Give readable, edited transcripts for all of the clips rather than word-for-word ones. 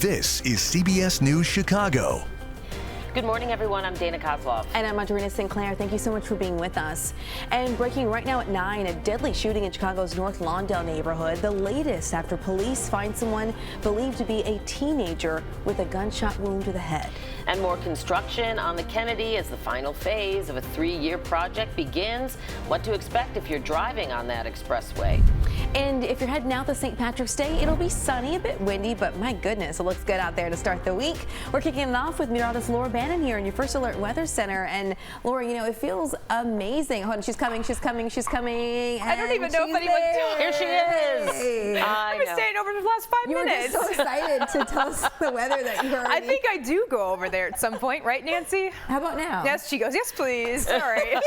This is CBS News Chicago. Good morning, everyone. I'm Dana Kozlov. And I'm Adrena Sinclair. Thank you so much for being with us. And breaking right now at 9, a deadly shooting in Chicago's North Lawndale neighborhood. The latest after police find someone believed to be a teenager with a gunshot wound to the head. And more construction on the Kennedy as the final phase of a 3-year project begins. What to expect if you're driving on that expressway. And if you're heading out to St. Patrick's Day, it'll be sunny, a bit windy, but my goodness, it looks good out there to start the week. We're kicking it off with meteorologist Laura Bannon here in your First Alert Weather Center. And Laura, you know, it feels amazing. Hold on, she's coming. I don't even know if anyone's Here she is. I've been staying over the last 5 minutes. You were just so excited to tell us the weather that you heard. I think I do go over there at some point, right, Nancy? How about now? Yes, she goes, yes, please. All right.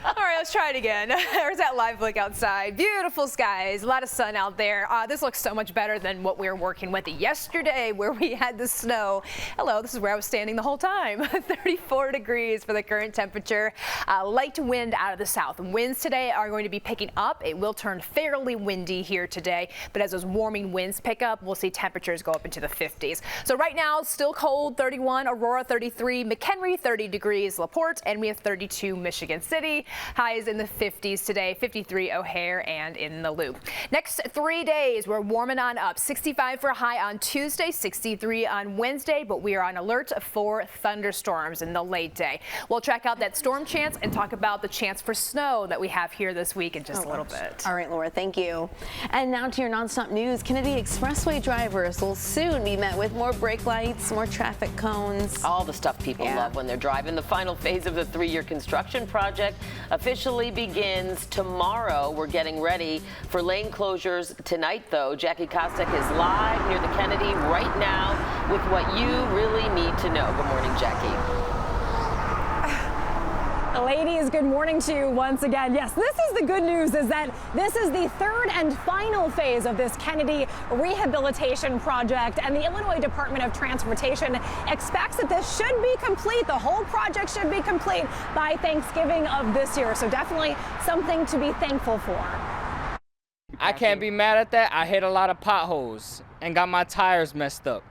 All right, let's try it again. There's that live look outside. Beautiful skies, a lot of sun out there. This looks so much better than what we were working with yesterday where we had the snow. Hello, this is where I was standing the whole time. 34 degrees for the current temperature. Light wind out of the south. Winds today are going to be picking up. It will turn fairly windy here today, but as those warming winds pick up, we'll see temperatures go up into the 50s. So right now, still cold, 31, Aurora 33, McHenry 30 degrees, LaPorte, and we have 32 Michigan City. Highs in the 50s today, 53 O'Hare and in the Loop. Next 3 days, we're warming on up. 65 for a high on Tuesday, 63 on Wednesday, but we are on alert for thunderstorms in the late day. We'll check out that storm chance and talk about the chance for snow that we have here this week in just a little bit. All right, Laura, thank you. And now to your nonstop news. Kennedy Expressway drivers will soon be met with more brake lights, more traffic cones. All the stuff people love when they're driving. The final phase of the 3-year construction project officially begins tomorrow. We're getting ready for lane closures tonight, though. Jackie Kostek is live near the Kennedy right now with what you really need to know. Good morning, Jackie. Ladies, good morning to you once again. Yes, this is the good news, is that this is the third and final phase of this Kennedy rehabilitation project, and the Illinois Department of Transportation expects that this should be complete. The whole project should be complete by Thanksgiving of this year. So definitely something to be thankful for. I can't be mad at that. I hit a lot of potholes and got my tires messed up.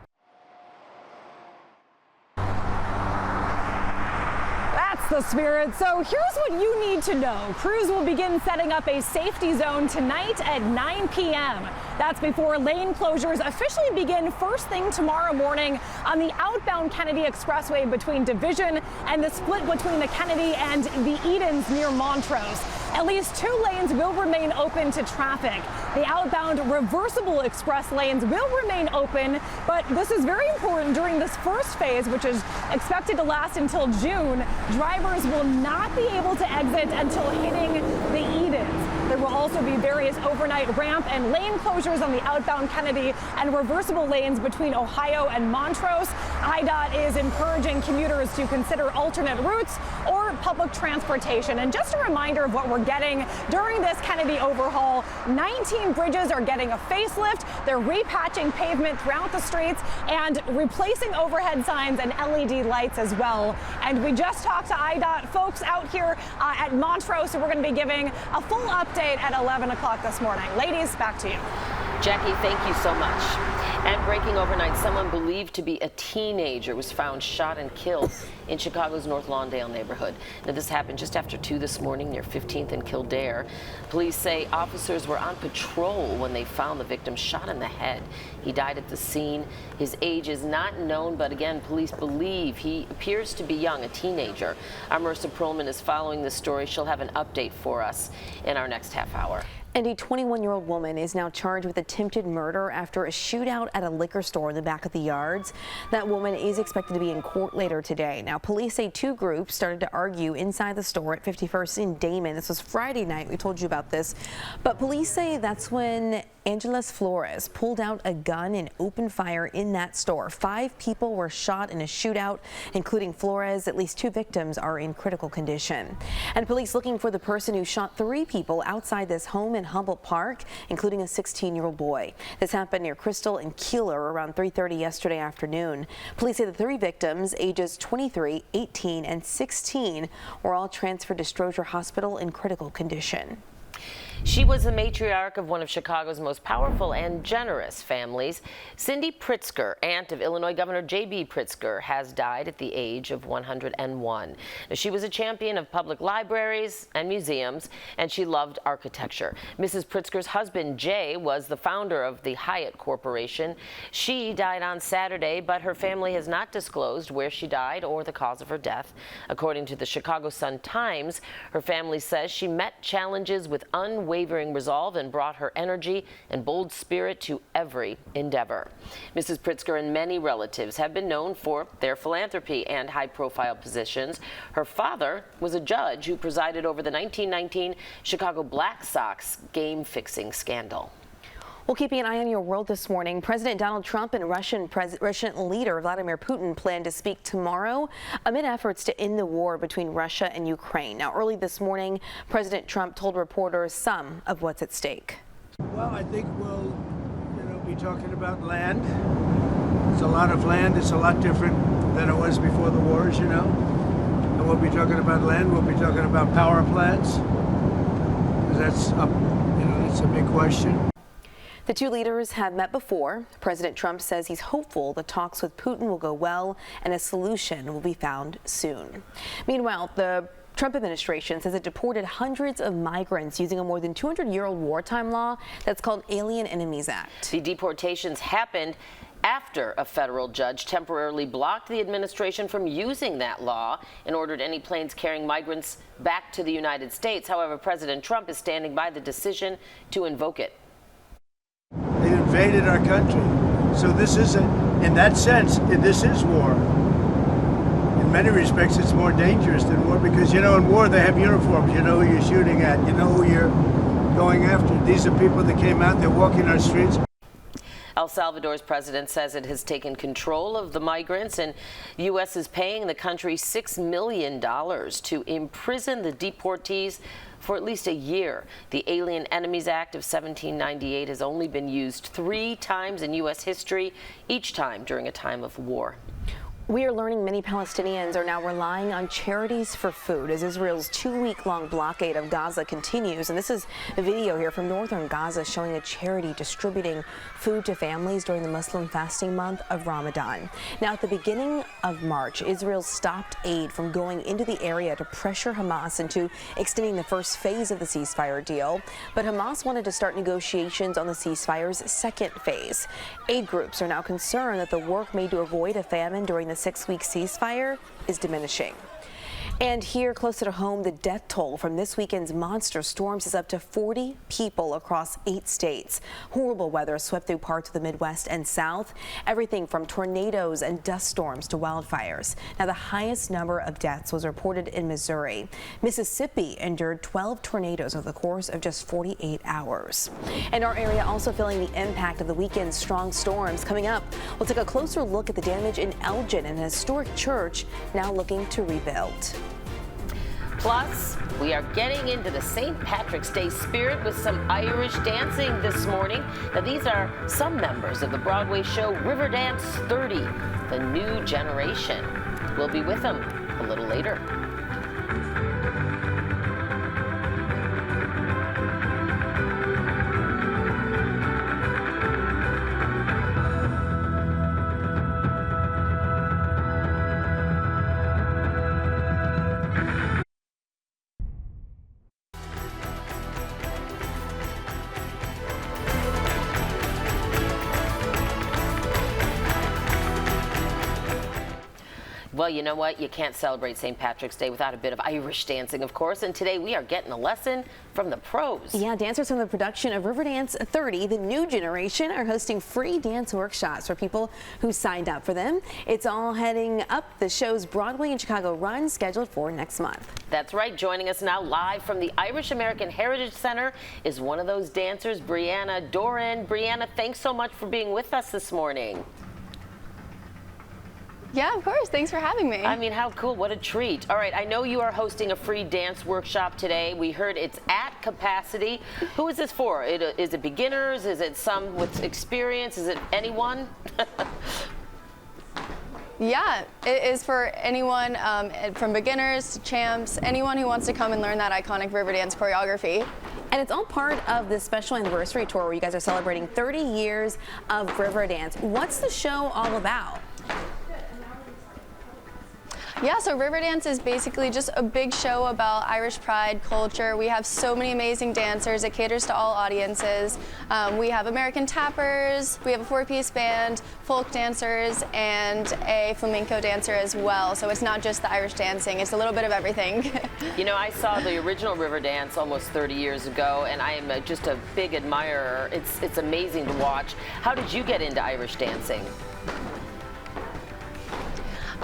The spirit. So here's what you need to know. Crews will begin setting up a safety zone tonight at 9 p.m. That's before lane closures officially begin first thing tomorrow morning on the outbound Kennedy Expressway between Division and the split between the Kennedy and the Edens near Montrose. At least 2 lanes will remain open to traffic. The outbound reversible express lanes will remain open, but this is very important during this first phase, which is expected to last until June. Drivers will not be able to exit until hitting the Edens. There will also be various overnight ramp and lane closures on the outbound Kennedy and reversible lanes between Ohio and Montrose. IDOT is encouraging commuters to consider alternate routes or public transportation. And just a reminder of what we're getting during this Kennedy overhaul. 19 bridges are getting a facelift. They're repatching pavement throughout the streets and replacing overhead signs and LED lights as well. And we just talked to IDOT folks out here at Montrose, so we're going to be giving a full update at 11 o'clock this morning. Ladies, back to you. Jackie, thank you so much. And breaking overnight, someone believed to be a teenager was found shot and killed in Chicago's North Lawndale neighborhood. Now, this happened just after 2 this morning near 15th and Kildare. Police say officers were on patrol when they found the victim shot in the head. He died at the scene. His age is not known, but again, police believe he appears to be young, a teenager. Our Marissa Perlman is following this story. She'll have an update for us in our next half hour. And a 21-year-old woman is now charged with attempted murder after a shootout at a liquor store in the back of the yards. That woman is expected to be in court later today. Now, police say 2 groups started to argue inside the store at 51st in Damon. This was Friday night. We told you about this. But police say that's when Angeles Flores pulled out a gun and opened fire in that store. 5 people were shot in a shootout, including Flores. At least 2 victims are in critical condition. And police looking for the person who shot 3 people outside this home in Humboldt Park, including a 16-year-old boy. This happened near Crystal and Keeler around 3:30 yesterday afternoon. Police say the 3 victims, ages 23, 18, and 16, were all transferred to Stroger Hospital in critical condition. She was the matriarch of one of Chicago's most powerful and generous families. Cindy Pritzker, aunt of Illinois Governor J.B. Pritzker, has died at the age of 101. Now, she was a champion of public libraries and museums, and she loved architecture. Mrs. Pritzker's husband, Jay, was the founder of the Hyatt Corporation. She died on Saturday, but her family has not disclosed where she died or the cause of her death. According to the Chicago Sun-Times, her family says she met challenges with unwavering resolve and brought her energy and bold spirit to every endeavor. Mrs. Pritzker and many relatives have been known for their philanthropy and high-profile positions. Her father was a judge who presided over the 1919 Chicago Black Sox game-fixing scandal. Well, keeping an eye on your world this morning, President Donald Trump and Russian leader Vladimir Putin plan to speak tomorrow amid efforts to end the war between Russia and Ukraine. Now, early this morning, President Trump told reporters some of what's at stake. Well, I think we'll, be talking about land. It's a lot of land. It's a lot different than it was before the war, as you know. And we'll be talking about land. We'll be talking about power plants. Because that's it's a big question. The two leaders have met before. President Trump says he's hopeful the talks with Putin will go well and a solution will be found soon. Meanwhile, the Trump administration says it deported hundreds of migrants using a more than 200-year-old wartime law that's called Alien Enemies Act. The deportations happened after a federal judge temporarily blocked the administration from using that law and ordered any planes carrying migrants back to the United States. However, President Trump is standing by the decision to invoke it. They invaded our country. So this isn't, in that sense, this is war. In many respects, it's more dangerous than war because, in war they have uniforms. You know who you're shooting at. You know who you're going after. These are people that came out, they're walking our streets. El Salvador's president says it has taken control of the migrants, and the U.S. is paying the country $6 million to imprison the deportees for at least a year. The Alien Enemies Act of 1798 has only been used 3 times in U.S. history, each time during a time of war. We are learning many Palestinians are now relying on charities for food as Israel's 2-week-long blockade of Gaza continues. And this is a video here from northern Gaza showing a charity distributing food to families during the Muslim fasting month of Ramadan. Now, at the beginning of March, Israel stopped aid from going into the area to pressure Hamas into extending the first phase of the ceasefire deal. But Hamas wanted to start negotiations on the ceasefire's second phase. Aid groups are now concerned that the work made to avoid a famine during the 6-week ceasefire is diminishing. And here, closer to home, the death toll from this weekend's monster storms is up to 40 people across 8 states. Horrible weather swept through parts of the Midwest and South, everything from tornadoes and dust storms to wildfires. Now, the highest number of deaths was reported in Missouri. Mississippi endured 12 tornadoes over the course of just 48 hours. And our area also feeling the impact of the weekend's strong storms. Coming up, we'll take a closer look at the damage in Elgin, an historic church now looking to rebuild. Plus, we are getting into the St. Patrick's Day spirit with some Irish dancing this morning. Now, these are some members of the Broadway show Riverdance 30, the new generation. We'll be with them a little later. Well, you know what? You can't celebrate St. Patrick's Day without a bit of Irish dancing, of course. And today we are getting a lesson from the pros. Yeah, dancers from the production of Riverdance 30, the new generation, are hosting free dance workshops for people who signed up for them. It's all heading up the show's Broadway and Chicago run, scheduled for next month. That's right. Joining us now live from the Irish American Heritage Center is one of those dancers, Brianna Doran. Brianna, thanks so much for being with us this morning. Yeah, of course. Thanks for having me. I mean, how cool. What a treat. All right, I know you are hosting a free dance workshop today. We heard it's at capacity. Who is this for? Is it beginners? Is it some with experience? Is it anyone? Yeah, it is for anyone from beginners to champs, anyone who wants to come and learn that iconic Riverdance choreography. And it's all part of this special anniversary tour where you guys are celebrating 30 years of Riverdance. What's the show all about? Yeah, so Riverdance is basically just a big show about Irish pride culture. We have so many amazing dancers. It caters to all audiences. We have American tappers, we have a 4-piece band, folk dancers, and a flamenco dancer as well. So it's not just the Irish dancing, it's a little bit of everything. You know, I saw the original Riverdance almost 30 years ago, and I am just a big admirer. It's amazing to watch. How did you get into Irish dancing?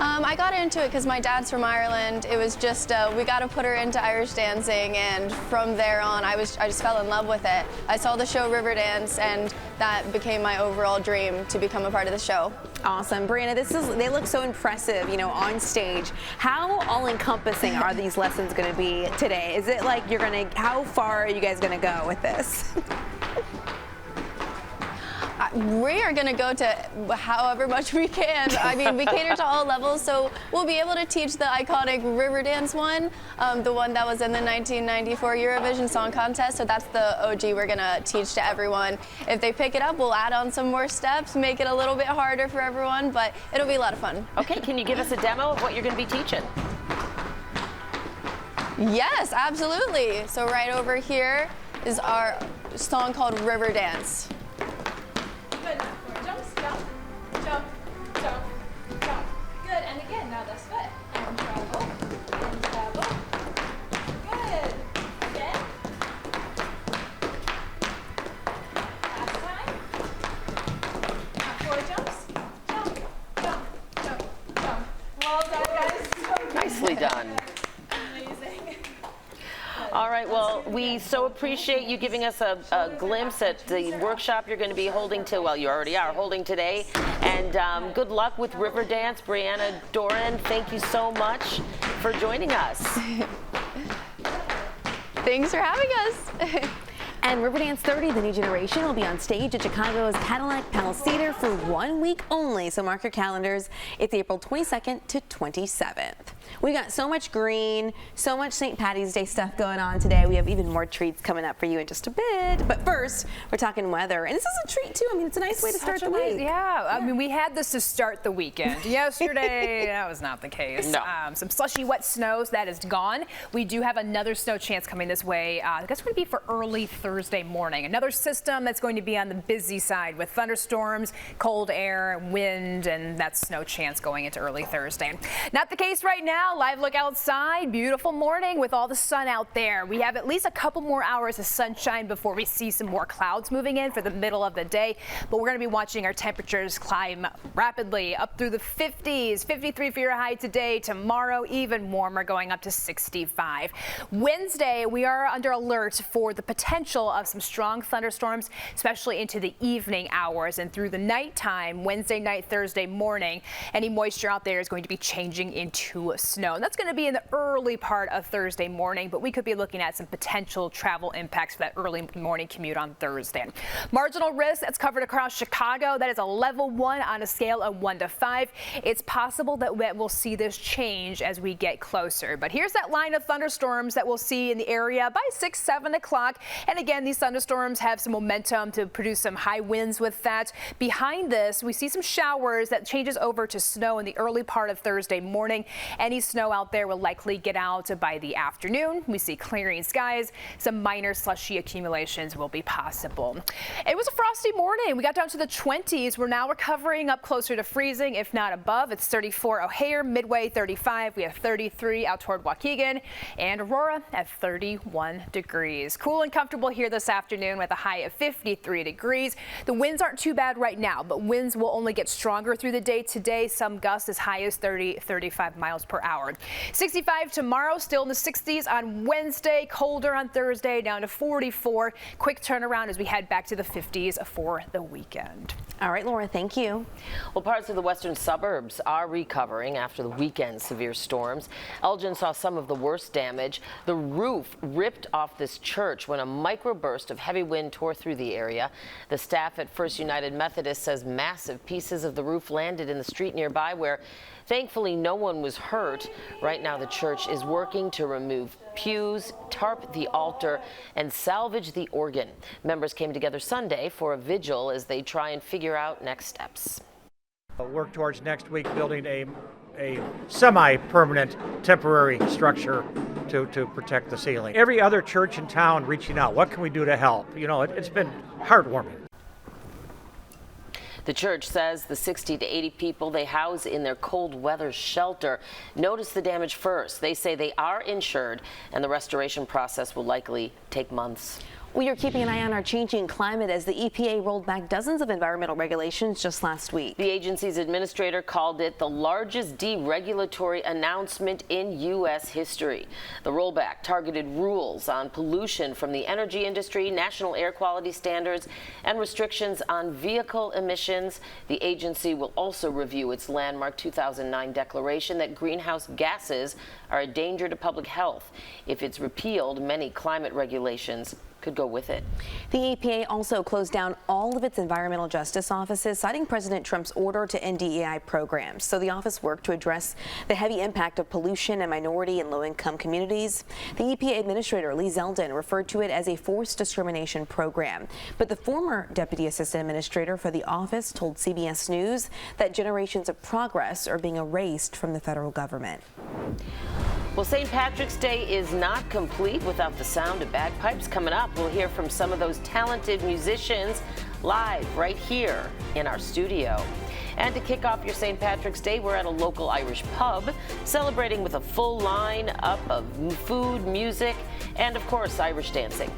I got into it because my dad's from Ireland. It was just, we got to put her into Irish dancing, and from there on, I just fell in love with it. I saw the show Riverdance, and that became my overall dream to become a part of the show. Awesome. Brianna, they look so impressive, you know, on stage. How all-encompassing are these lessons going to be today? Is it like how far are you guys going to go with this? We are going to go to however much we can. I mean, we cater to all levels, so we'll be able to teach the iconic Riverdance one, the one that was in the 1994 Eurovision Song Contest, so that's the OG we're going to teach to everyone. If they pick it up, we'll add on some more steps, make it a little bit harder for everyone, but it'll be a lot of fun. Okay, can you give us a demo of what you're going to be teaching? Yes, absolutely. So right over here is our song called Riverdance. Jump, jump, jump. Good, and again, now this foot. And travel, and travel. Good. Again. Last time. Now 4 jumps. Jump, jump, jump, jump. Well done, guys. Nicely done. Amazing. All right, well, we so appreciate you giving us a glimpse at the workshop you're going to be holding you already are holding today. And good luck with Riverdance. Brianna, Doran, thank you so much for joining us. Thanks for having us. And Riverdance 30, the new generation, will be on stage at Chicago's Cadillac Palace Theater for 1 week only. So mark your calendars. It's April 22nd to 27th. We got so much green, so much St. Patty's Day stuff going on today. We have even more treats coming up for you in just a bit. But first, we're talking weather. And this is a treat, too. I mean, it's a nice way to start the week. Yeah, I mean, we had this to start the weekend. Yesterday, that was not the case. No. Some slushy, wet snows, that is gone. We do have another snow chance coming this way. That's going to be for early Thursday morning. Another system that's going to be on the busy side with thunderstorms, cold air, wind, and that snow chance going into early Thursday. Not the case right now. Live look outside. Beautiful morning with all the sun out there. We have at least a couple more hours of sunshine before we see some more clouds moving in for the middle of the day. But we're going to be watching our temperatures climb rapidly up through the 50s. 53 for your high today. Tomorrow, even warmer, going up to 65. Wednesday, we are under alert for the potential of some strong thunderstorms, especially into the evening hours and through the nighttime, Wednesday night, Thursday morning. Any moisture out there is going to be changing into snow. And that's going to be in the early part of Thursday morning, but we could be looking at some potential travel impacts for that early morning commute on Thursday. Marginal risk that's covered across Chicago. That is a level 1 on a scale of 1 to 5. It's possible that we'll see this change as we get closer. But here's that line of thunderstorms that we'll see in the area by 6, 7 o'clock. And again, these thunderstorms have some momentum to produce some high winds with that. Behind this, we see some showers that changes over to snow in the early part of Thursday morning. Any snow out there will likely get out by the afternoon. We see clearing skies. Some minor slushy accumulations will be possible. It was a frosty morning. We got down to the 20s. We're now recovering up closer to freezing, if not above. It's 34 O'Hare, Midway 35. We have 33 out toward Waukegan, and Aurora at 31 degrees. Cool and comfortable here this afternoon with a high of 53 degrees. The winds aren't too bad right now, but winds will only get stronger through the day today. Some gusts as high as 30, 35 miles per hour. 65 tomorrow, still in the 60s on Wednesday, colder on Thursday, down to 44. Quick turnaround as we head back to the 50s for the weekend. All right, Laura, thank you. Well, parts of the western suburbs are recovering after the weekend's severe storms. Elgin saw some of the worst damage. The roof ripped off this church when a micro microburst of heavy wind tore through the area. The staff at First United Methodist says massive pieces of the roof landed in the street nearby, where thankfully no one was hurt. Right now the church is working to remove pews, tarp the altar, and salvage the organ. Members came together Sunday for a vigil as they try and figure out next steps. We'll work towards next week building a semi-permanent temporary structure to protect the ceiling. Every other church in town reaching out, what can we do to help? You know, it's been heartwarming. The church says the 60 to 80 people they house in their cold weather shelter noticed the damage first. They say they are insured and the restoration process will likely take months. We are keeping an eye on our changing climate as the EPA rolled back dozens of environmental regulations just last week. The agency's administrator called it the largest deregulatory announcement in U.S. history. The rollback targeted rules on pollution from the energy industry, national air quality standards, and restrictions on vehicle emissions. The agency will also review its landmark 2009 declaration that greenhouse gases are a danger to public health. If it's repealed, many climate regulations could go with it. The EPA also closed down all of its environmental justice offices, citing President Trump's order to end DEI programs. So the office worked to address the heavy impact of pollution in minority and low-income communities. The EPA administrator, Lee Zeldin, referred to it as a forced discrimination program. But the former deputy assistant administrator for the office told CBS News that generations of progress are being erased from the federal government. Well, St. Patrick's Day is not complete without the sound of bagpipes. Coming up, we'll hear from some of those talented musicians live right here in our studio. And to kick off your St. Patrick's Day, we're at a local Irish pub celebrating with a full line-up of food, music, and of course, Irish dancing.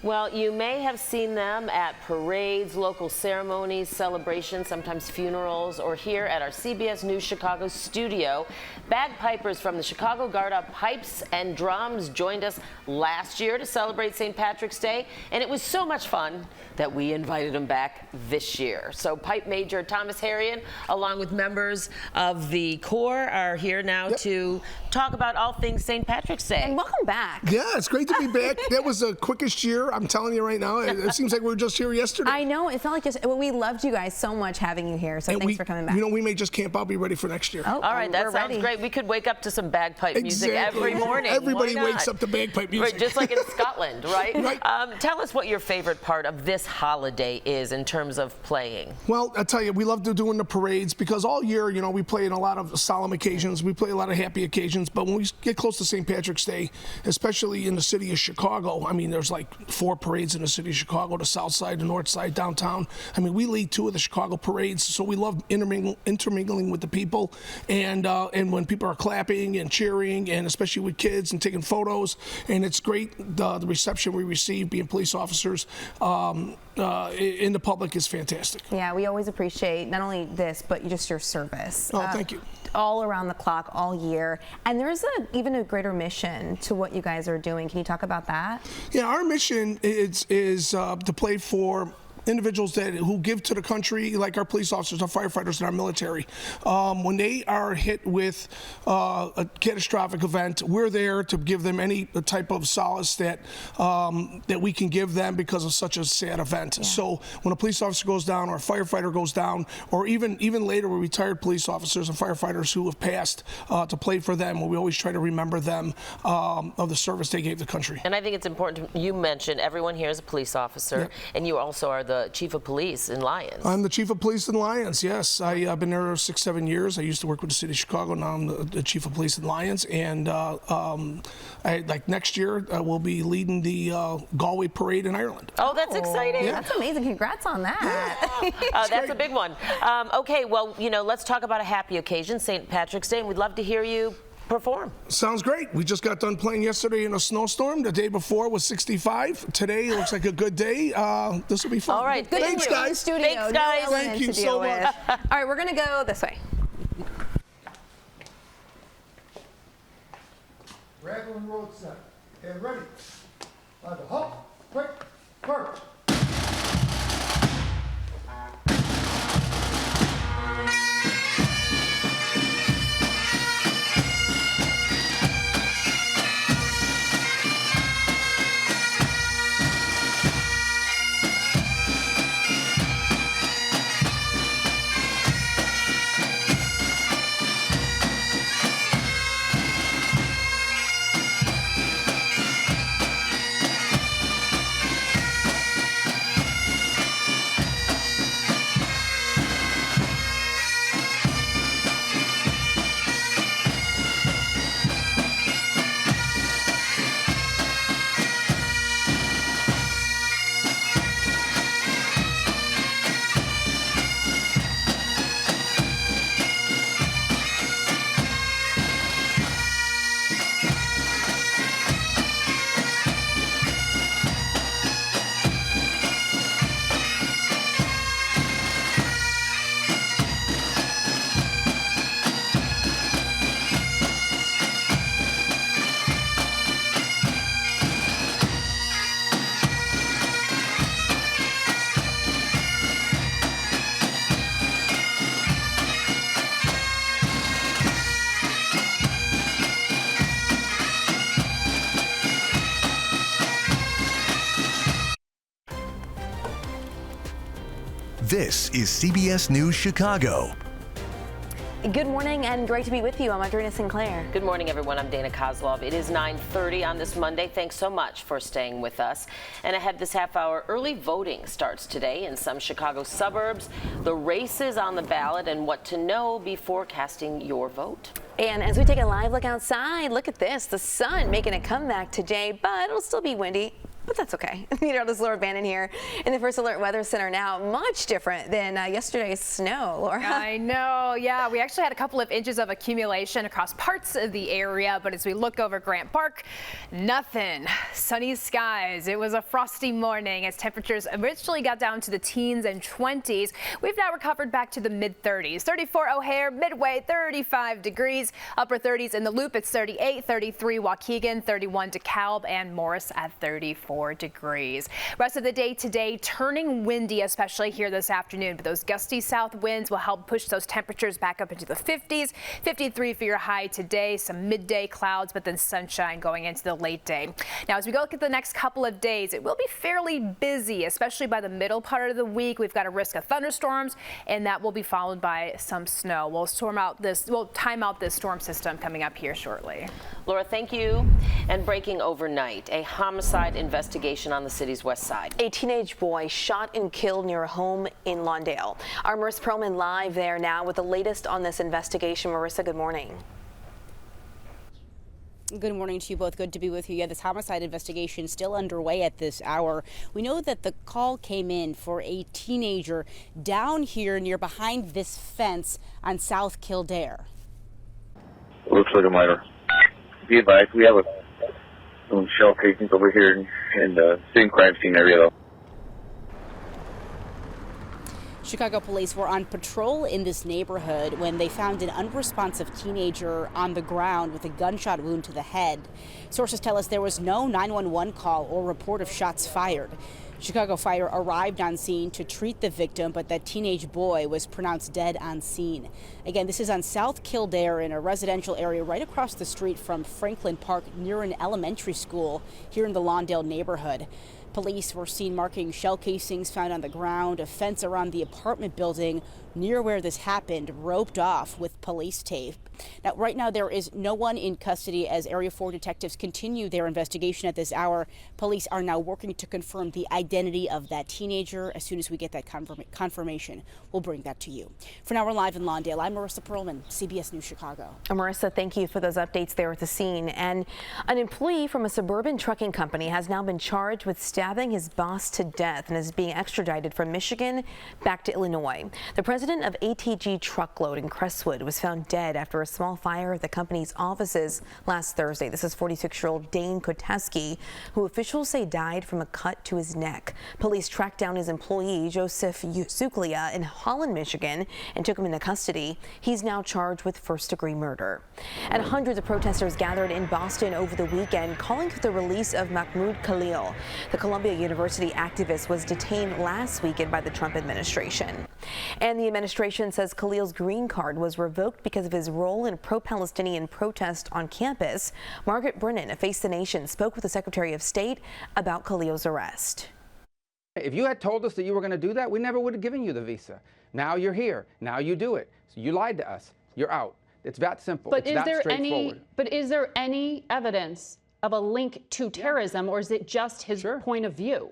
Well, you may have seen them at parades, local ceremonies, celebrations, sometimes funerals, or here at our CBS News Chicago studio. Bagpipers from the Chicago Garda Pipes and Drums joined us last year to celebrate St. Patrick's Day, and it was so much fun that we invited them back this year. So Pipe Major Thomas Harrion, along with members of the Corps, are here now to talk about all things St. Patrick's Day. And welcome back. Yeah, it's great to be back. That was the quickest year. I'm telling you right now, it seems like we were just here yesterday. I know, it felt like just, we loved you guys so much having you here, so and thanks for coming back. You know, we may just camp out, be ready for next year. Oh, all right, that sounds great. We could wake up to some bagpipe music every morning. Everybody wakes up to bagpipe music. Right, just like in Scotland, right? Right. Tell us what your favorite part of this holiday is in terms of playing. Well, I'll tell you, we love doing the parades because all year, you know, we play in a lot of solemn occasions. We play a lot of happy occasions, but when we get close to St. Patrick's Day, especially in the city of Chicago, I mean, there's like 4 parades in the city of Chicago, the south side, the north side, downtown. I mean, we lead 2 of the Chicago parades, so we love intermingling with the people, and when people are clapping and cheering, and especially with kids and taking photos, and it's great. The reception we receive, being police officers in the public, is fantastic. Yeah, we always appreciate not only this, but just your service. Oh, thank you. All around the clock, all year. And there's even a greater mission to what you guys are doing. Can you talk about that? Yeah, our mission is to play for individuals who give to the country, like our police officers, our firefighters, and our military. When they are hit with a catastrophic event, we're there to give them any type of solace that we can give them because of such a sad event. Yeah. So when a police officer goes down, or a firefighter goes down, or even later, with retired police officers and firefighters who have passed, to play for them, we always try to remember them of the service they gave the country. And I think it's important, you mentioned everyone here is a police officer, and you also are the chief of police in Lyons. I'm the chief of police in Lyons, yes. I've been there 6-7 years. I used to work with the city of Chicago. Now I'm the chief of police in Lyons. And like next year, we'll be leading the Galway parade in Ireland. Oh, that's exciting. Yeah. That's amazing. Congrats on that. Yeah. That's a big one. Okay, well, you know, let's talk about a happy occasion, St. Patrick's Day, and we'd love to hear you perform. Sounds great. We just got done playing yesterday in a snowstorm. The day before was 65. Today looks like a good day. This will be fun. All right. Thanks, guys. Thanks, guys. Thank you so much. All right, we're going to go this way. Raglan Road set. And ready. On the hop, quick, first. This is CBS News Chicago. Good morning and great to be with you. I'm Adriana Sinclair. Good morning, everyone. I'm Dana Kozlov. It is 9:30 on this Monday. Thanks so much for staying with us. And ahead this half hour, early voting starts today in some Chicago suburbs. The race is on the ballot and what to know before casting your vote. And as we take a live look outside, look at this. The sun making a comeback today, but it'll still be windy. But that's okay. Meteorologist Laura Bannon here in the First Alert Weather Center now. Much different than yesterday's snow, Laura. I know, yeah. We actually had a couple of inches of accumulation across parts of the area, but as we look over Grant Park, nothing. Sunny skies. It was a frosty morning as temperatures originally got down to the teens and 20s. We've now recovered back to the mid-30s. 34 O'Hare, Midway, 35 degrees. Upper 30s in the Loop, it's 38, 33 Waukegan, 31 DeKalb, and Morris at 34 degrees. Rest of the day today turning windy, especially here this afternoon, but those gusty south winds will help push those temperatures back up into the 50s. 53 for your high today, some midday clouds, but then sunshine going into the late day. Now, as we go look at the next couple of days, it will be fairly busy, especially by the middle part of the week. We've got a risk of thunderstorms, and that will be followed by some snow. We'll time out this storm system coming up here shortly. Laura, thank you. And breaking overnight, a homicide investigation on the city's west side. A teenage boy shot and killed near a home in Lawndale. Our Marissa Perlman live there now with the latest on this investigation. Marissa, good morning. Good morning to you both. Good to be with you. Yeah, this homicide investigation still underway at this hour. We know that the call came in for a teenager down here near behind this fence on South Kildare. Looks like a minor. Be advised, we have some shell casings over here in the same crime scene area, though. Chicago police were on patrol in this neighborhood when they found an unresponsive teenager on the ground with a gunshot wound to the head. Sources tell us there was no 911 call or report of shots fired. Chicago Fire arrived on scene to treat the victim, but that teenage boy was pronounced dead on scene. Again, this is on South Kildare in a residential area right across the street from Franklin Park near an elementary school here in the Lawndale neighborhood. Police were seen marking shell casings found on the ground, a fence around the apartment building near where this happened roped off with police tape. Now, right now, there is no one in custody as Area 4 detectives continue their investigation at this hour. Police are now working to confirm the identity of that teenager. As soon as we get that confirmation, we'll bring that to you. For now, we're live in Lawndale. I'm Marissa Perlman, CBS News Chicago. Marissa, thank you for those updates there at the scene. And an employee from a suburban trucking company has now been charged with stabbing his boss to death and is being extradited from Michigan back to Illinois. The president of ATG Truckload in Crestwood was found dead after a small fire at the company's offices last Thursday. This is 46-year-old Dane Koteski, who officials say died from a cut to his neck. Police tracked down his employee, Joseph Suklia, in Holland, Michigan, and took him into custody. He's now charged with first-degree murder. And hundreds of protesters gathered in Boston over the weekend, calling for the release of Mahmoud Khalil. The Columbia University activist was detained last weekend by the Trump administration. And the administration says Khalil's green card was revoked because of his role in pro-Palestinian protest on campus. Margaret Brennan of Face the Nation spoke with the Secretary of State about Khalil's arrest. If you had told us that you were going to do that, we never would have given you the visa. Now you're here. Now you do it. So you lied to us. You're out. It's that simple. But it's that straightforward. Is there any evidence of a link to terrorism, or is it just his point of view?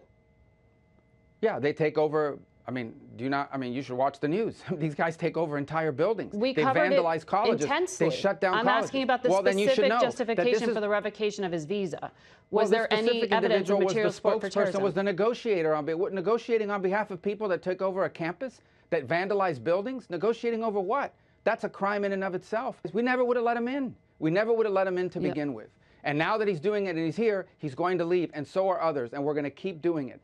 Yeah, they take over. I mean, you should watch the news. These guys take over entire buildings. They vandalize colleges. Intensely. They shut down I'm colleges. asking about the specific justification for the revocation of his visa. Was there any evidence of material support for terrorism? Was the negotiator negotiating on behalf of people that took over a campus, that vandalized buildings? Negotiating over what? That's a crime in and of itself. We never would have let him in. We never would have let him in to begin with. And now that he's doing it and he's here, he's going to leave, and so are others, and we're going to keep doing it.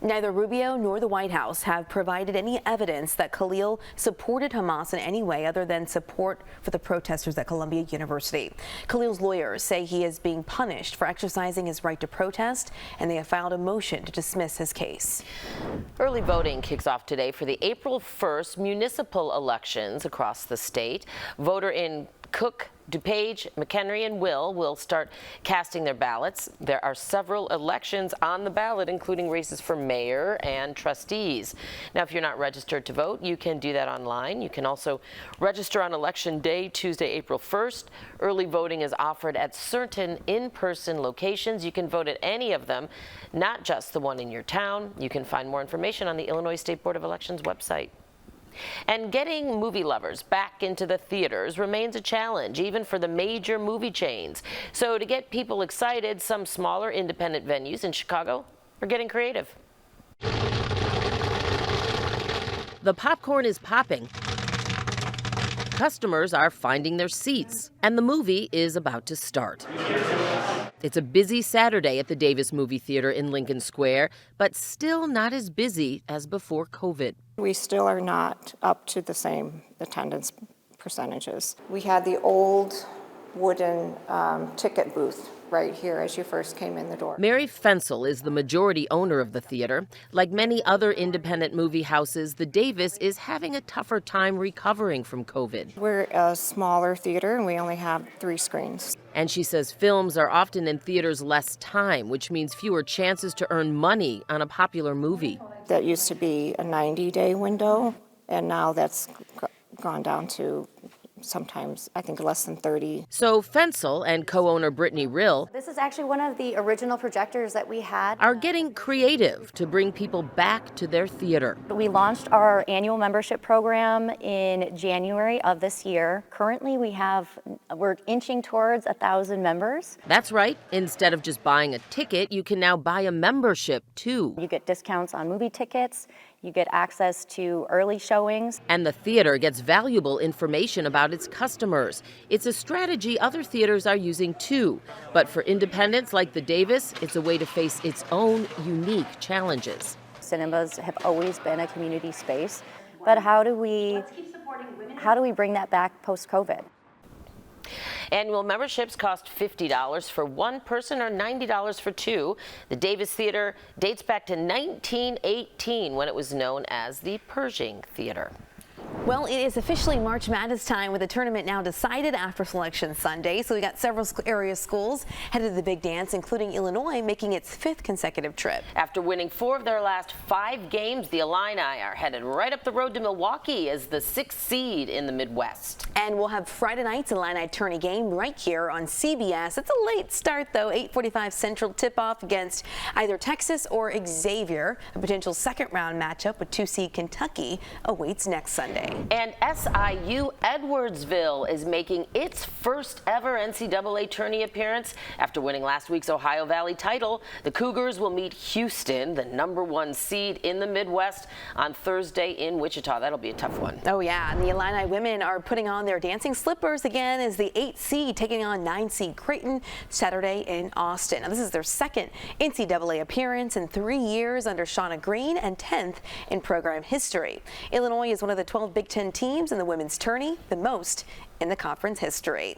Neither Rubio nor the White House have provided any evidence that Khalil supported Hamas in any way other than support for the protesters at Columbia University. Khalil's lawyers say he is being punished for exercising his right to protest, and they have filed a motion to dismiss his case. Early voting kicks off today for the April 1st municipal elections across the state. Voter in Cook, DuPage, McHenry, and will start casting their ballots. There are several elections on the ballot, including races for mayor and trustees. Now, if you're not registered to vote, you can do that online. You can also register on Election Day, Tuesday, April 1st. Early voting is offered at certain in-person locations. You can vote at any of them, not just the one in your town. You can find more information on the Illinois State Board of Elections website. And getting movie lovers back into the theaters remains a challenge, even for the major movie chains. So to get people excited, some smaller independent venues in Chicago are getting creative. The popcorn is popping. Customers are finding their seats, and the movie is about to start. It's a busy Saturday at the Davis Movie Theater in Lincoln Square, but still not as busy as before COVID. We still are not up to the same attendance percentages. We had the old wooden ticket booth right here as you first came in the door. Mary Fensel is the majority owner of the theater. Like many other independent movie houses, the Davis is having a tougher time recovering from COVID. We're a smaller theater and we only have 3 screens. And she says films are often in theaters less time, which means fewer chances to earn money on a popular movie. That used to be a 90-day window, and now that's gone down to sometimes, I think, less than 30. So Fensel and co-owner Brittany Rill, this is actually one of the original projectors that we had, are getting creative to bring people back to their theater. We launched our annual membership program in January of this year. Currently, we're inching towards 1,000 members. That's right. Instead of just buying a ticket, you can now buy a membership too. You get discounts on movie tickets. You get access to early showings. And the theater gets valuable information about its customers. It's a strategy other theaters are using too. But for independents like the Davis, it's a way to face its own unique challenges. Cinemas have always been a community space, but how do we bring that back post-COVID? Annual memberships cost $50 for one person or $90 for two. The Davis Theater dates back to 1918 when it was known as the Pershing Theater. Well, it is officially March Madness time with the tournament now decided after Selection Sunday. So we got several area schools headed to the big dance, including Illinois making its 5th consecutive trip. After winning 4 of their last 5 games, the Illini are headed right up the road to Milwaukee as the 6th seed in the Midwest. And we'll have Friday night's Illini tourney game right here on CBS. It's a late start though, 8:45 Central tip-off against either Texas or Xavier. A potential second round matchup with 2 seed Kentucky awaits next Sunday. And SIU Edwardsville is making its first ever NCAA tourney appearance. After winning last week's Ohio Valley title, the Cougars will meet Houston, the #1 seed in the Midwest, on Thursday in Wichita. That'll be a tough one. Oh yeah, and the Illini women are putting on their dancing slippers again as the 8th seed taking on 9 seed Creighton Saturday in Austin. Now, this is their second NCAA appearance in 3 years under Shauna Green and 10th in program history. Illinois is one of the 12 Big Ten teams in the women's tourney, the most in the conference history.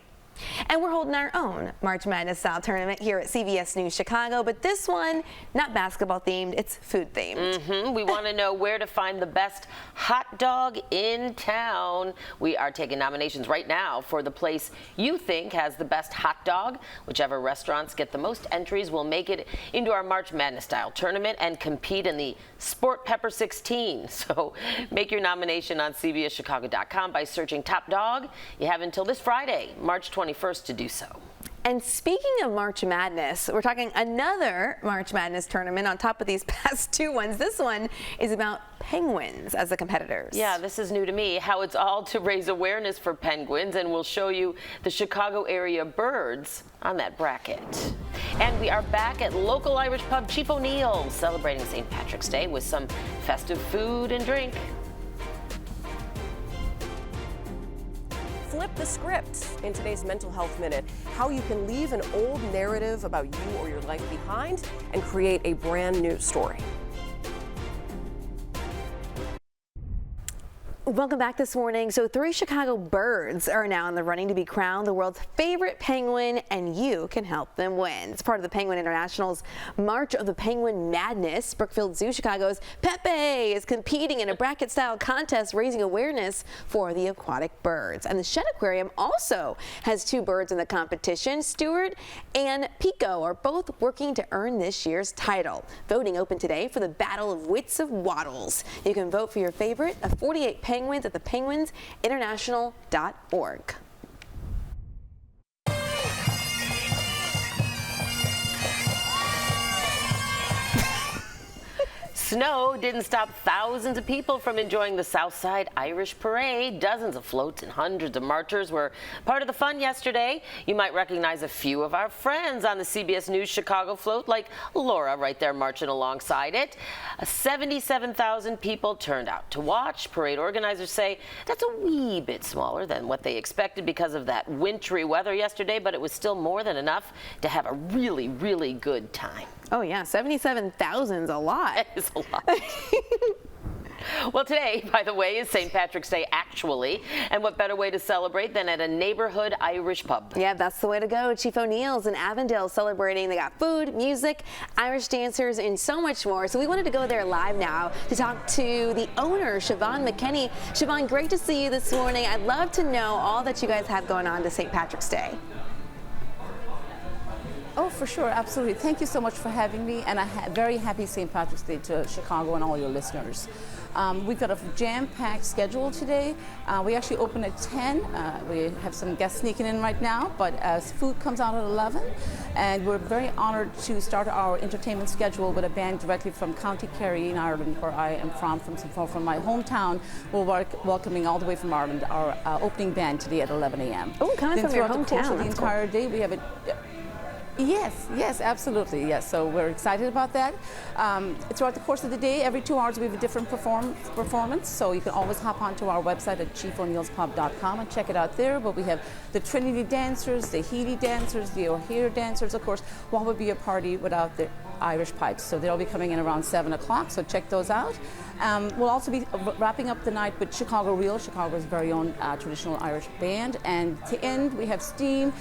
And we're holding our own March Madness style tournament here at CBS News Chicago, but this one, not basketball themed, it's food themed. We want to know where to find the best hot dog in town. We are taking nominations right now for the place you think has the best hot dog. Whichever restaurants get the most entries will make it into our March Madness style tournament and compete in the Sport Pepper 16. So make your nomination on CBSChicago.com by searching Top Dog. You have until this Friday, March 21st to do so. And speaking of March Madness, we're talking another March Madness tournament on top of these past 2 ones. This one is about penguins as the competitors. Yeah, this is new to me, how it's all to raise awareness for penguins, and we'll show you the Chicago area birds on that bracket. And we are back at local Irish pub Chief O'Neill's celebrating St. Patrick's Day with some festive food and drink. Flip the script in today's Mental Health Minute. How you can leave an old narrative about you or your life behind and create a brand new story. Welcome back this morning. So 3 Chicago birds are now in the running to be crowned the world's favorite penguin, and you can help them win. It's part of the Penguin International's March of the Penguin Madness. Brookfield Zoo Chicago's Pepe is competing in a bracket-style contest raising awareness for the aquatic birds. And the Shed Aquarium also has 2 birds in the competition. Stewart and Pico are both working to earn this year's title. Voting open today for the Battle of Wits of Waddles. You can vote for your favorite of 48 penguins at thepenguinsinternational.org. Snow didn't stop thousands of people from enjoying the Southside Irish Parade. Dozens of floats and hundreds of marchers were part of the fun yesterday. You might recognize a few of our friends on the CBS News Chicago float, like Laura right there marching alongside it. 77,000 people turned out to watch. Parade organizers say that's a wee bit smaller than what they expected because of that wintry weather yesterday, but it was still more than enough to have a really, really good time. Oh yeah, 77,000 is a lot. That is a lot. Well, today, by the way, is St. Patrick's Day, actually. And what better way to celebrate than at a neighborhood Irish pub? Yeah, that's the way to go. Chief O'Neill's in Avondale celebrating. They got food, music, Irish dancers, and so much more. So we wanted to go there live now to talk to the owner, Siobhan McKinney. Siobhan, great to see you this morning. I'd love to know all that you guys have going on to St. Patrick's Day. Oh, for sure, absolutely. Thank you so much for having me, and very happy St. Patrick's Day to Chicago and all your listeners. We've got a jam-packed schedule today. We actually open at 10. We have some guests sneaking in right now, but food comes out at 11. And we're very honored to start our entertainment schedule with a band directly from County Kerry in Ireland, where I am from my hometown. We're welcoming all the way from Ireland our opening band today at 11 a.m. Oh, coming from your hometown. Throughout the course of the entire day, we have a Yes, absolutely, yes. So we're excited about that. Throughout the course of the day, every 2 hours we have a different performance, so you can always hop onto our website at chiefoneillspub.com and check it out there. But we have the Trinity dancers, the Healy dancers, the O'Hare dancers, of course. What would be a party without the Irish pipes? So they'll be coming in around 7 o'clock, so check those out. We'll also be wrapping up the night with Chicago Reel, Chicago's very own traditional Irish band. And to end, we have Steam,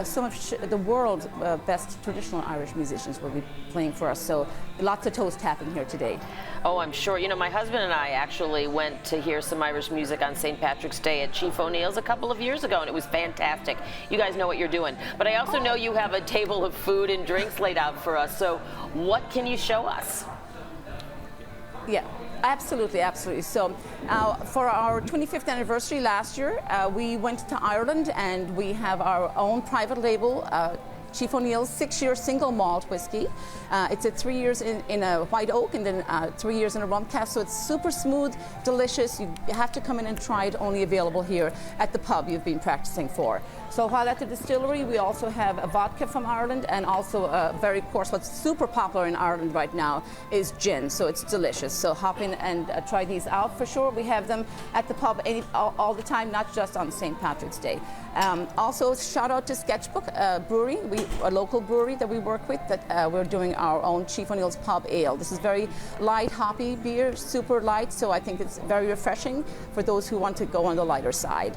some of the world's best traditional Irish musicians will be playing for us. So lots of toast happening here today. Oh, I'm sure. You know, my husband and I actually went to hear some Irish music on St. Patrick's Day at Chief O'Neill's a couple of years ago, and it was fantastic. You guys know what you're doing. But I also know you have a table of food and drinks laid out for us. So what can you show us? Yeah. Absolutely. So for our 25th anniversary last year, we went to Ireland, and we have our own private label, Chief O'Neill's 6-year single malt whiskey. It's at 3 years in a white oak and then 3 years in a rum cask, so it's super smooth, delicious. You have to come in and try it, only available here at the pub you've been practicing for. So while at the distillery, we also have a vodka from Ireland, and also of course, what's super popular in Ireland right now is gin, so it's delicious. So hop in and try these out for sure. We have them at the pub all the time, not just on St. Patrick's Day. Also, shout out to Sketchbook Brewery, a local brewery that we work with, that we're doing our own Chief O'Neill's Pub Ale. This is very light, hoppy beer, super light, so I think it's very refreshing for those who want to go on the lighter side.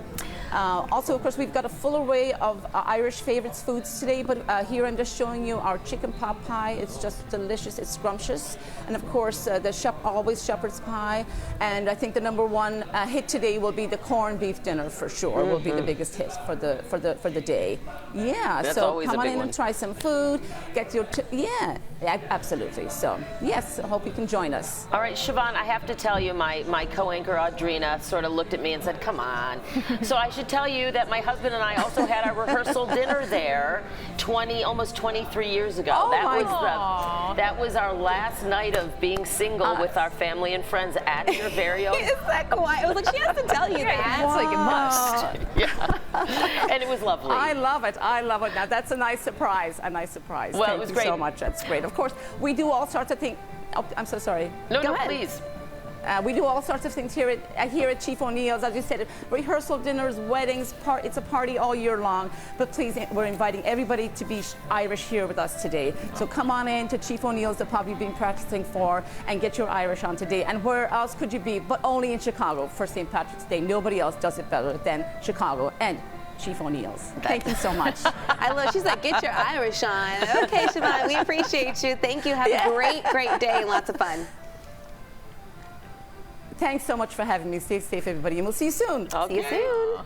Also, of course, we've got a full array of Irish favorites foods today, but here I'm just showing you our chicken pot pie. It's just delicious, it's scrumptious. And of course, always shepherd's pie. And I think the #1 hit today will be the corned beef dinner for sure. Will be the biggest hit for the day. Yeah, that's so always come a on big in one. and try some food. Get your absolutely. So yes, I hope you can join us. All right, Siobhan, I have to tell you, my co-anchor Audrina sort of looked at me and said, "Come on." So I should tell you that my husband and I also had our rehearsal dinner there almost 23 years ago. Oh, that was our last night of being single with our family and friends at your very own. Is that quiet? I was like, she has to tell you that. It's like, it must. Yeah. And it was lovely. I love it. Now that's a nice surprise. Well, it was Thank great. you so much. That's great. Of course, we do all sorts of things. Oh, I'm so sorry. No, please. We do all sorts of things here at Chief O'Neill's. As you said, rehearsal dinners, weddings, it's a party all year long. But please, we're inviting everybody to be Irish here with us today. So come on in to Chief O'Neill's, the pub you've been practicing for, and get your Irish on today. And where else could you be but only in Chicago for St. Patrick's Day? Nobody else does it better than Chicago and Chief O'Neill's. Thank you so much. I love, she's like, get your Irish on. Okay, Siobhan, we appreciate you. Thank you. Have a great, great day and lots of fun. Thanks so much for having me. Stay safe, everybody, and we'll see you soon. See you soon.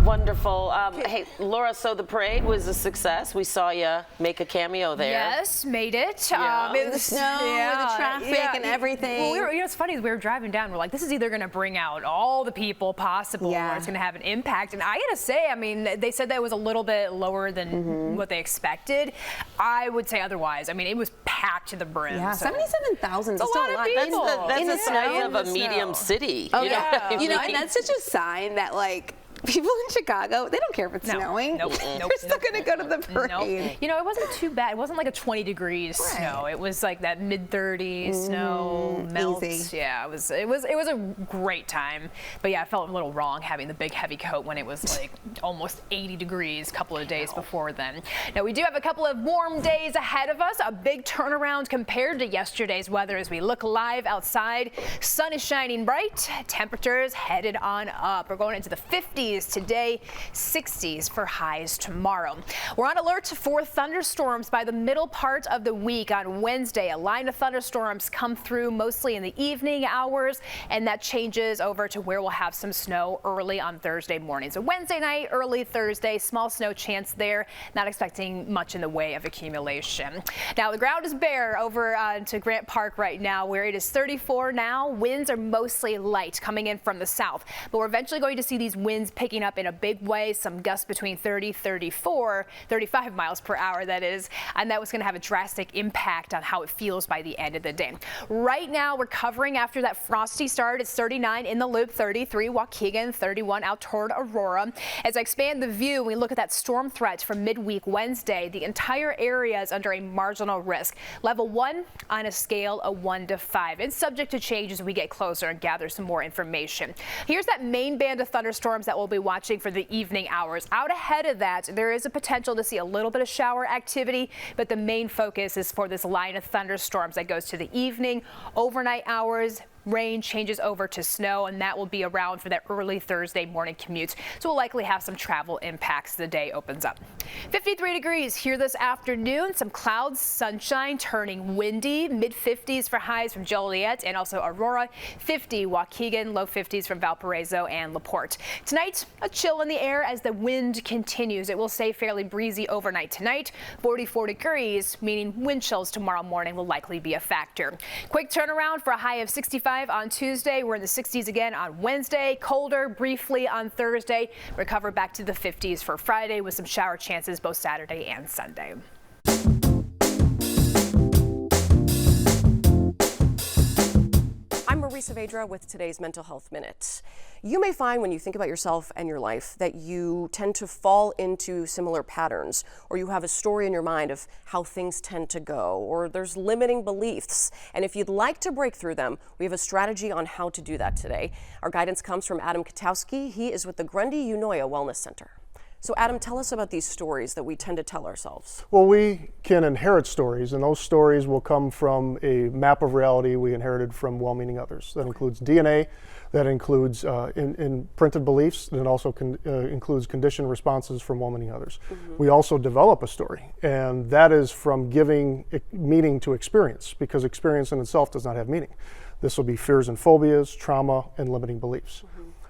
Wonderful. Hey, Laura, so the parade was a success. We saw you make a cameo there. Yes, made it. Yeah. The snow, the traffic, and everything. Well, you know, it's funny, we were driving down, we're like, this is either going to bring out all the people possible or it's going to have an impact. And I got to say, I mean, they said that it was a little bit lower than what they expected. I would say otherwise. I mean, it was packed to the brim. Yeah, so. 77,000 is a still lot a lot. of people. That's the size of a medium city. Oh, you know what I mean? You know, and that's such a sign that, like, people in Chicago, they don't care if it's snowing. Nope. They're still going to go to the parade. Nope. You know, it wasn't too bad. It wasn't like a 20 degrees snow. It was like that mid-30s snow, melt. Easy. Yeah, it was a great time. But yeah, I felt a little wrong having the big heavy coat when it was like almost 80 degrees a couple of days before then. Now, we do have a couple of warm days ahead of us, a big turnaround compared to yesterday's weather as we look live outside. Sun is shining bright, temperatures headed on up. We're going into the 50s today, 60s for highs tomorrow. We're on alert for thunderstorms by the middle part of the week on Wednesday. A line of thunderstorms come through mostly in the evening hours, and that changes over to where we'll have some snow early on Thursday morning. So Wednesday night, early Thursday, small snow chance there. Not expecting much in the way of accumulation. Now, the ground is bare over to Grant Park right now, where it is 34 now. Winds are mostly light coming in from the south, but we're eventually going to see these winds picking up in a big way, some gusts between 30, 34, 35 miles per hour, that is, and that was going to have a drastic impact on how it feels by the end of the day. Right now, we're covering after that frosty start. It's 39 in the Loop, 33 Waukegan, 31 out toward Aurora. As I expand the view, we look at that storm threat from midweek Wednesday. The entire area is under a marginal risk. Level 1 on a scale of 1 to 5. It's subject to change as we get closer and gather some more information. Here's that main band of thunderstorms that we'll be watching for the evening hours. Out ahead of that, there is a potential to see a little bit of shower activity, but the main focus is for this line of thunderstorms that goes to the evening, overnight hours. Rain changes over to snow, and that will be around for that early Thursday morning commute. So we'll likely have some travel impacts as the day opens up. 53 degrees here this afternoon. Some clouds, sunshine, turning windy. Mid-50s for highs from Joliet and also Aurora. 50 Waukegan, low 50s from Valparaiso and LaPorte. Tonight, a chill in the air as the wind continues. It will stay fairly breezy overnight tonight. 44 degrees, meaning wind chills tomorrow morning will likely be a factor. Quick turnaround for a high of 65 on Tuesday. We're in the 60s again on Wednesday. Colder briefly on Thursday. Recover back to the 50s for Friday with some shower chances both Saturday and Sunday. I'm Marie Saavedra with today's Mental Health Minute. You may find when you think about yourself and your life that you tend to fall into similar patterns, or you have a story in your mind of how things tend to go, or there's limiting beliefs. And if you'd like to break through them, we have a strategy on how to do that today. Our guidance comes from Adam Katowski. He is with the Grundy Unoya Wellness Center. So Adam, tell us about these stories that we tend to tell ourselves. Well, we can inherit stories, and those stories will come from a map of reality we inherited from well-meaning others. That includes DNA, that includes imprinted beliefs, and it also includes conditioned responses from well-meaning others. We also develop a story, and that is from giving meaning to experience, because experience in itself does not have meaning. This will be fears and phobias, trauma, and limiting beliefs.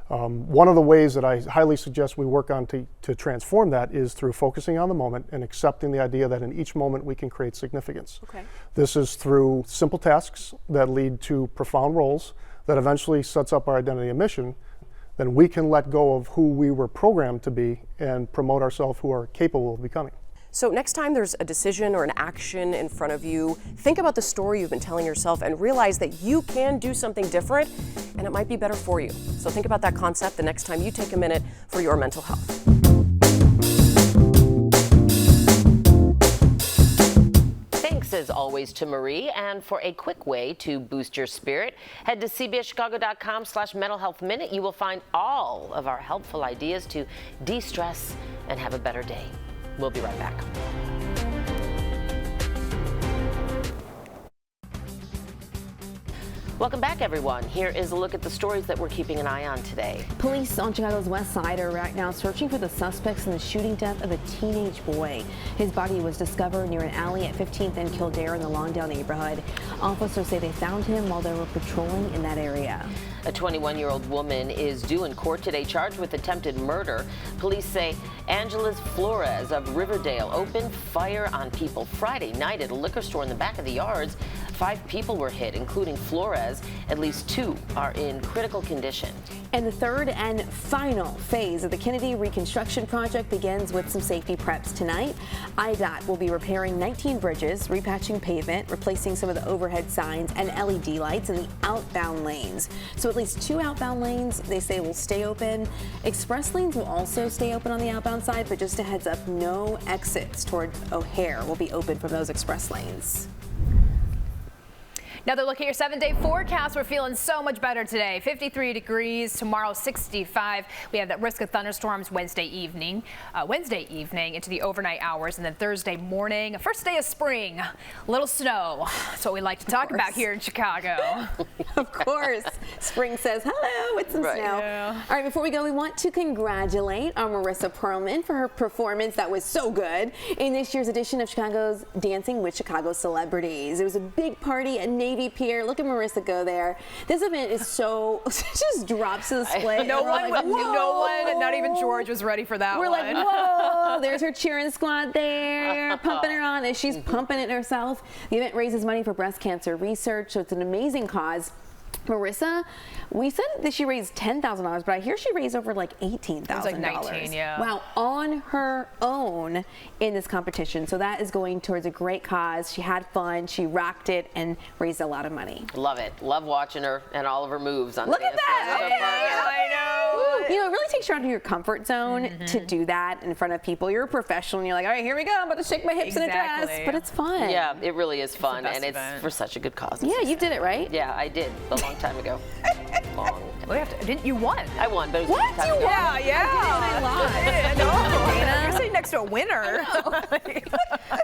One of the ways that I highly suggest we work on to transform that is through focusing on the moment and accepting the idea that in each moment we can create significance. Okay. This is through simple tasks that lead to profound roles that eventually sets up our identity and mission. Then we can let go of who we were programmed to be and promote ourselves who are capable of becoming. So next time there's a decision or an action in front of you, think about the story you've been telling yourself and realize that you can do something different and it might be better for you. So think about that concept the next time you take a minute for your mental health. Thanks as always. always to Marie. And for a quick way to boost your spirit, head to cbschicago.com/mental health minute. You will find all of our helpful ideas to de-stress and have a better day. We'll be right back. Welcome back, everyone. Here is a look at the stories that we're keeping an eye on today. Police on Chicago's west side are right now searching for the suspects in the shooting death of a teenage boy. His body was discovered near an alley at 15th and Kildare in the Lawndale neighborhood. Officers say they found him while they were patrolling in that area. A 21-year-old woman is due in court today charged with attempted murder. Police say Angeles Flores of Riverdale opened fire on people Friday night at a liquor store in the back of the yards. 5 people were hit, including Flores. At least 2 are in critical condition. And the third and final phase of the Kennedy reconstruction project begins with some safety preps tonight. IDOT will be repairing 19 bridges, repatching pavement, replacing some of the overhead signs and LED lights in the outbound lanes. So at least 2 outbound lanes, they say, will stay open. Express lanes will also stay open on the outbound side, but just a heads up, no exits toward O'Hare will be open from those express lanes. Another look at your 7-day forecast. We're feeling so much better today. 53 degrees, tomorrow 65. We have that risk of thunderstorms Wednesday evening into the overnight hours, and then Thursday morning. First day of spring, little snow. That's what we like to talk about here in Chicago. Of course. Spring says hello with some snow. Yeah. All right, before we go, we want to congratulate our Marissa Perlman for her performance that was so good in this year's edition of Chicago's Dancing with Chicago Celebrities. It was a big party at Navy Pier. Look at Marissa go there. This event is so, just drops to the display. No one, not even George was ready for that We're one. like, whoa, there's her cheering squad there, pumping her on as she's pumping it herself. The event raises money for breast cancer research, so it's an amazing cause. Marissa, we said that she raised $10,000, but I hear she raised over like $18,000. It was like 19, yeah. Wow, on her own in this competition. So that is going towards a great cause. She had fun, she rocked it, and raised a lot of money. Love it. Love watching her and all of her moves on Look the at that! I know. You know, it really takes you out of your comfort zone to do that in front of people. You're a professional, and you're like, all right, here we go. I'm about to shake my hips in a dress, but it's fun. Yeah, it really is fun, best and it's event. for such a good cause. Yeah, you did it, right? Yeah, I did a long time ago. Didn't you won? I won, but it was a long time ago. Yeah. I lost. No, you're sitting next to a winner.